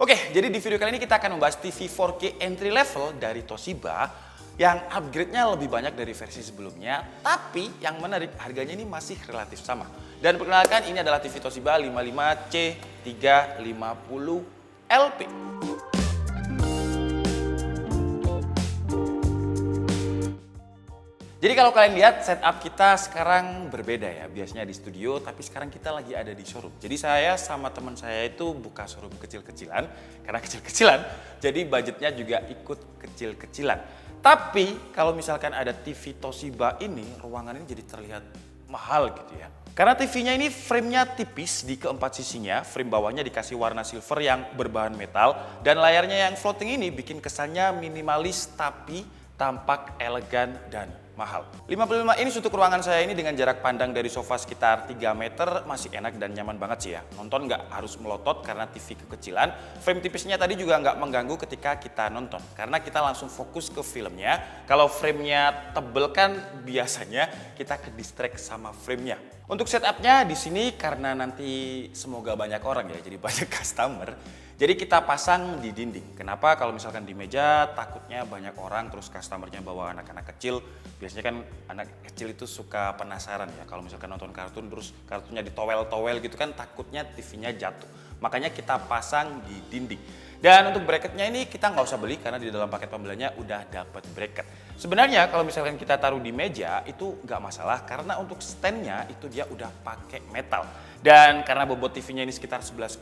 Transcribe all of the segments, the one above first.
Oke, jadi di video kali ini kita akan membahas TV 4K entry level dari Toshiba yang upgrade-nya lebih banyak dari versi sebelumnya, tapi yang menarik harganya ini masih relatif sama. Dan perkenalkan, ini adalah TV Toshiba 55C350 LP. Jadi kalau kalian lihat setup kita sekarang berbeda ya, biasanya di studio tapi sekarang kita lagi ada di showroom. Jadi saya sama teman saya itu buka showroom kecil-kecilan, karena kecil-kecilan jadi budgetnya juga ikut kecil-kecilan. Tapi kalau misalkan ada TV Toshiba ini, ruangan ini jadi terlihat mahal gitu ya. Karena TV-nya ini frame-nya tipis di keempat sisinya, frame bawahnya dikasih warna silver yang berbahan metal, dan layarnya yang floating ini bikin kesannya minimalis tapi tampak elegan dan mahal. 55 inch untuk ruangan saya ini dengan jarak pandang dari sofa sekitar 3 meter masih enak dan nyaman banget sih ya. Nonton nggak harus melotot karena TV kekecilan. Frame tipisnya tadi juga nggak mengganggu ketika kita nonton karena kita langsung fokus ke filmnya. Kalau frame-nya tebel kan biasanya kita ke distract sama frame-nya. Untuk setupnya di sini karena nanti semoga banyak orang ya, jadi banyak customer. Jadi kita pasang di dinding. Kenapa? Kalau misalkan di meja takutnya banyak orang terus customernya bawa anak-anak kecil. Biasanya kan anak kecil itu suka penasaran ya. Kalau misalkan nonton kartun terus kartunnya ditowel-towel gitu kan takutnya TV-nya jatuh. Makanya kita pasang di dinding. Dan untuk bracketnya ini kita nggak usah beli karena di dalam paket pembeliannya udah dapat bracket. Sebenarnya kalau misalkan kita taruh di meja itu nggak masalah karena untuk standnya itu dia udah pakai metal. Dan karena bobot TV-nya ini sekitar 11,6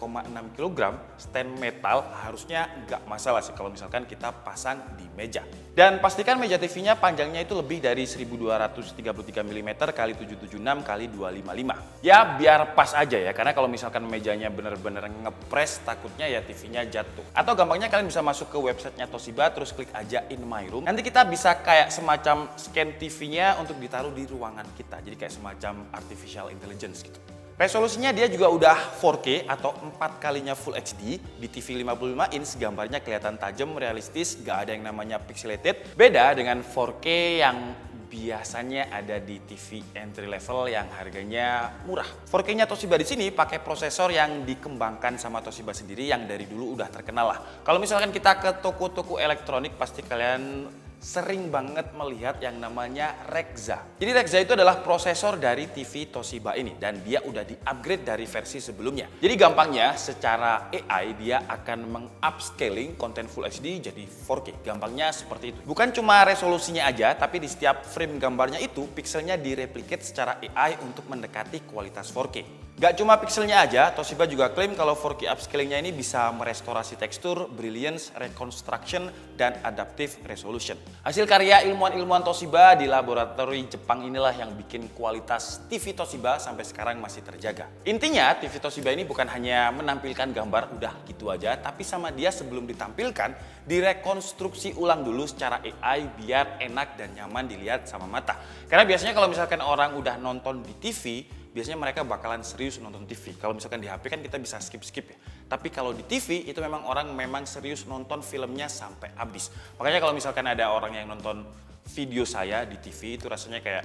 kg, stand metal harusnya nggak masalah sih kalau misalkan kita pasang di meja. Dan pastikan meja TV-nya panjangnya itu lebih dari 1233 mm x 776 x 255. Ya biar pas aja ya, karena kalau misalkan mejanya bener-bener ngepres takutnya ya TV-nya jatuh. Atau gampangnya kalian bisa masuk ke websitenya Toshiba terus klik aja in my room. Nanti kita bisa kayak semacam scan TV-nya untuk ditaruh di ruangan kita. Jadi kayak semacam artificial intelligence gitu. Resolusinya dia juga udah 4K atau 4 kalinya Full HD. Di TV 55 inch gambarnya kelihatan tajam, realistis, gak ada yang namanya pixelated. Beda dengan 4K yang biasanya ada di TV entry level yang harganya murah. 4K-nya Toshiba di sini pakai prosesor yang dikembangkan sama Toshiba sendiri yang dari dulu udah terkenal lah. Kalau misalkan kita ke toko-toko elektronik pasti kalian sering banget melihat yang namanya Rexza. Jadi Rexza itu adalah prosesor dari TV Toshiba ini dan dia udah di-upgrade dari versi sebelumnya. Jadi gampangnya secara AI dia akan meng-upscaling konten Full HD jadi 4K. Gampangnya seperti itu. Bukan cuma resolusinya aja, tapi di setiap frame gambarnya itu pixelnya direplicate secara AI untuk mendekati kualitas 4K. Gak cuma pixelnya aja, Toshiba juga klaim kalau 4K upscalingnya ini bisa merestorasi tekstur, brilliance, reconstruction, dan adaptive resolution. Hasil karya ilmuwan-ilmuwan Toshiba di laboratori Jepang inilah yang bikin kualitas TV Toshiba sampai sekarang masih terjaga. Intinya TV Toshiba ini bukan hanya menampilkan gambar udah gitu aja, tapi sama dia sebelum ditampilkan direkonstruksi ulang dulu secara AI biar enak dan nyaman dilihat sama mata. Karena biasanya kalau misalkan orang udah nonton di TV, biasanya mereka bakalan serius nonton TV. Kalau misalkan di HP kan kita bisa skip-skip ya. Tapi kalau di TV itu memang orang memang serius nonton filmnya sampai habis. Makanya kalau misalkan ada orang yang nonton video saya di TV itu rasanya kayak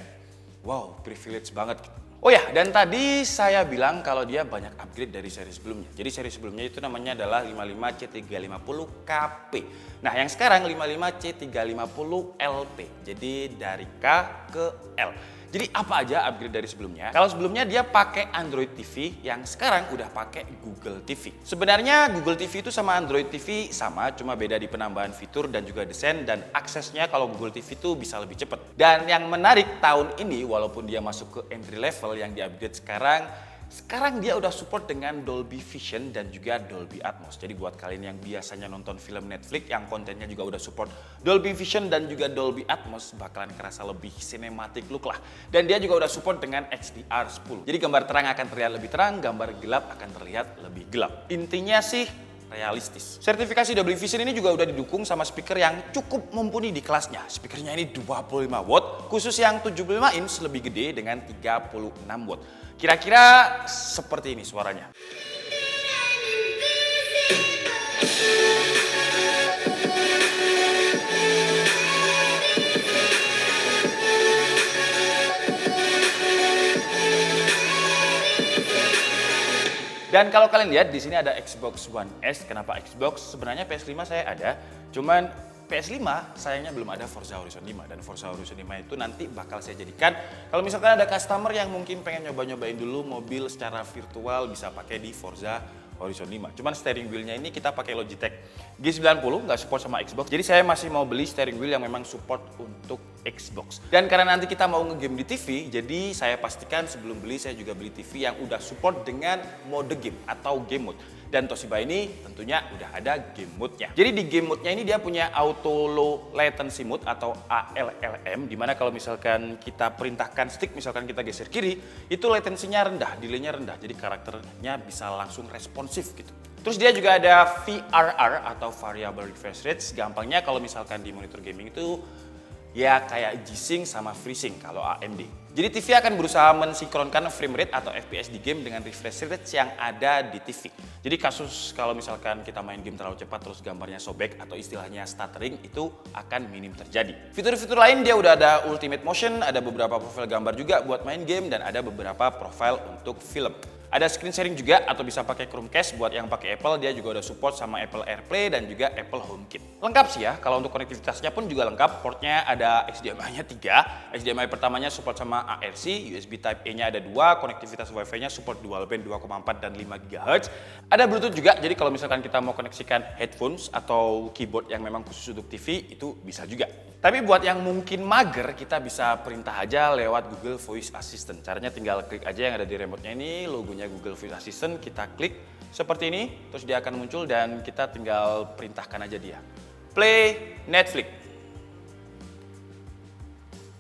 wow, privilege banget. Oh ya, dan tadi saya bilang kalau dia banyak upgrade dari seri sebelumnya. Jadi seri sebelumnya itu namanya adalah 55C350KP. Nah, yang sekarang 55C350LP. Jadi dari K ke L. Jadi apa aja upgrade dari sebelumnya? Kalau sebelumnya dia pakai Android TV, yang sekarang udah pakai Google TV. Sebenarnya Google TV itu sama Android TV sama, cuma beda di penambahan fitur dan juga desain dan aksesnya kalau Google TV itu bisa lebih cepat. Dan yang menarik tahun ini walaupun dia masuk ke entry level yang di-upgrade sekarang dia udah support dengan Dolby Vision dan juga Dolby Atmos. Jadi buat kalian yang biasanya nonton film Netflix yang kontennya juga udah support Dolby Vision dan juga Dolby Atmos bakalan kerasa lebih cinematic look lah. Dan dia juga udah support dengan HDR10. Jadi gambar terang akan terlihat lebih terang, gambar gelap akan terlihat lebih gelap. Intinya sih realistis. Sertifikasi Dolby Vision ini juga udah didukung sama speaker yang cukup mumpuni di kelasnya. Speakernya ini 25 watt, khusus yang 75 inch lebih gede dengan 36 watt. Kira-kira seperti ini suaranya. Dan kalau kalian lihat di sini ada Xbox One S. Kenapa Xbox? Sebenarnya PS5 saya ada, cuman PS5 sayangnya belum ada Forza Horizon 5, dan Forza Horizon 5 itu nanti bakal saya jadikan kalau misalkan ada customer yang mungkin pengen nyoba-nyobain dulu mobil secara virtual, bisa pakai di Forza Horizon 5. Cuman steering wheelnya ini kita pakai Logitech G90, nggak support sama Xbox. Jadi saya masih mau beli steering wheel yang memang support untuk Xbox. Dan karena nanti kita mau ngegame di TV, jadi saya pastikan sebelum beli saya juga beli TV yang udah support dengan mode game atau game mode. Dan Toshiba ini tentunya udah ada game mode-nya. Jadi di game mode-nya ini dia punya auto low latency mode atau ALLM, dimana kalau misalkan kita perintahkan stick, misalkan kita geser kiri, itu latensinya rendah, delay-nya rendah, jadi karakternya bisa langsung responsif gitu. Terus dia juga ada VRR atau Variable Refresh Rate. Gampangnya kalau misalkan di monitor gaming itu ya kayak G-Sync sama FreeSync kalau AMD. Jadi TV akan berusaha mensinkronkan frame rate atau FPS di game dengan refresh rate yang ada di TV. Jadi kasus kalau misalkan kita main game terlalu cepat terus gambarnya sobek atau istilahnya stuttering itu akan minim terjadi. Fitur-fitur lain dia udah ada Ultimate Motion, ada beberapa profil gambar juga buat main game, dan ada beberapa profile untuk film. Ada screen sharing juga atau bisa pakai Chromecast. Buat yang pakai Apple dia juga udah support sama Apple AirPlay dan juga Apple HomeKit. Lengkap sih ya, kalau untuk konektivitasnya pun juga lengkap. Portnya ada HDMI-nya 3. HDMI pertamanya support sama ARC, USB Type-A-nya ada 2, konektivitas Wi-Fi-nya support dual band 2,4 dan 5 GHz. Ada Bluetooth juga, jadi kalau misalkan kita mau koneksikan headphones atau keyboard yang memang khusus untuk TV itu bisa juga. Tapi buat yang mungkin mager, kita bisa perintah aja lewat Google Voice Assistant. Caranya tinggal klik aja yang ada di remote-nya ini, logonya Google Voice Assistant, kita klik seperti ini, terus dia akan muncul dan kita tinggal perintahkan aja dia. Play Netflix.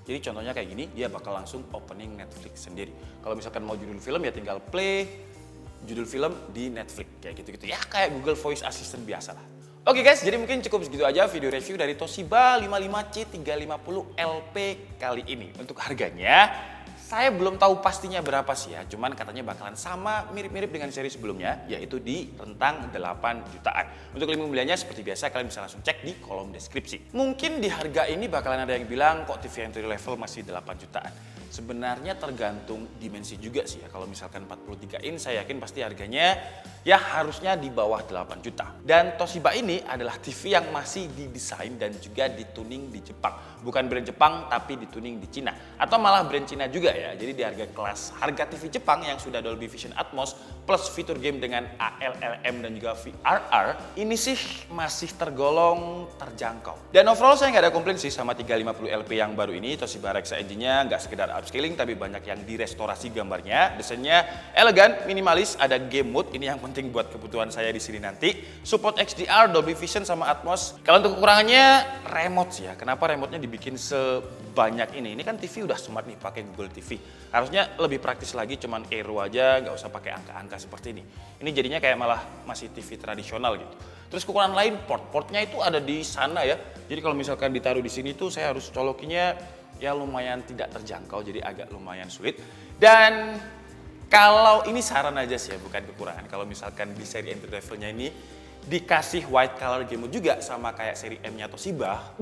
Jadi contohnya kayak gini, dia bakal langsung opening Netflix sendiri. Kalau misalkan mau judul film ya tinggal play judul film di Netflix, kayak gitu-gitu. Ya kayak Google Voice Assistant biasa lah. Oke guys, jadi mungkin cukup segitu aja video review dari Toshiba 55C350LP kali ini. Untuk harganya, saya belum tahu pastinya berapa sih ya, cuman katanya bakalan sama mirip-mirip dengan seri sebelumnya, yaitu di rentang 8 jutaan. Untuk link pembeliannya seperti biasa kalian bisa langsung cek di kolom deskripsi. Mungkin di harga ini bakalan ada yang bilang kok TV entry level masih 8 jutaan. Sebenarnya tergantung dimensi juga sih ya. Kalau misalkan 43 in saya yakin pasti harganya ya harusnya di bawah 8 juta. Dan Toshiba ini adalah TV yang masih didesain dan juga dituning di Jepang. Bukan brand Jepang tapi dituning di Cina. Atau malah brand Cina juga ya. Jadi di harga TV Jepang yang sudah Dolby Vision Atmos plus fitur game dengan ALLM dan juga VRR, ini sih masih tergolong terjangkau. Dan overall saya nggak ada komplain sih sama 350LP yang baru ini. Toshiba Rexa engine-nya nggak sekedar upscaling tapi banyak yang direstorasi gambarnya. Desainnya elegan, minimalis, ada game mode, ini yang penting buat kebutuhan saya di sini nanti. Support XDR, Dolby Vision sama Atmos. Kalau untuk kekurangannya remote sih ya. Kenapa remote-nya dibikin sebanyak ini? Ini kan TV udah smart nih pakai Google TV. Harusnya lebih praktis lagi, cuman Aero aja, nggak usah pakai angka-angka seperti ini. Ini jadinya kayak malah masih TV tradisional gitu. Terus kekurangan lain, portnya itu ada di sana ya. Jadi kalau misalkan ditaruh di sini tuh saya harus colokinya ya lumayan tidak terjangkau, jadi agak lumayan sulit. Dan kalau ini saran aja sih ya, bukan kekurangan. Kalau misalkan di seri entry levelnya ini dikasih white color game mode juga sama kayak seri M-nya Toshiba,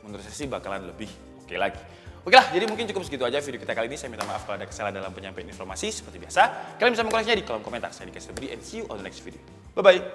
menurut saya sih bakalan lebih oke lagi. Oke lah, jadi mungkin cukup segitu aja video kita kali ini. Saya minta maaf kalau ada kesalahan dalam penyampaian informasi. Seperti biasa, kalian bisa mengkoreksinya di kolom komentar. Saya Dika Sebudi and see you on the next video. Bye-bye.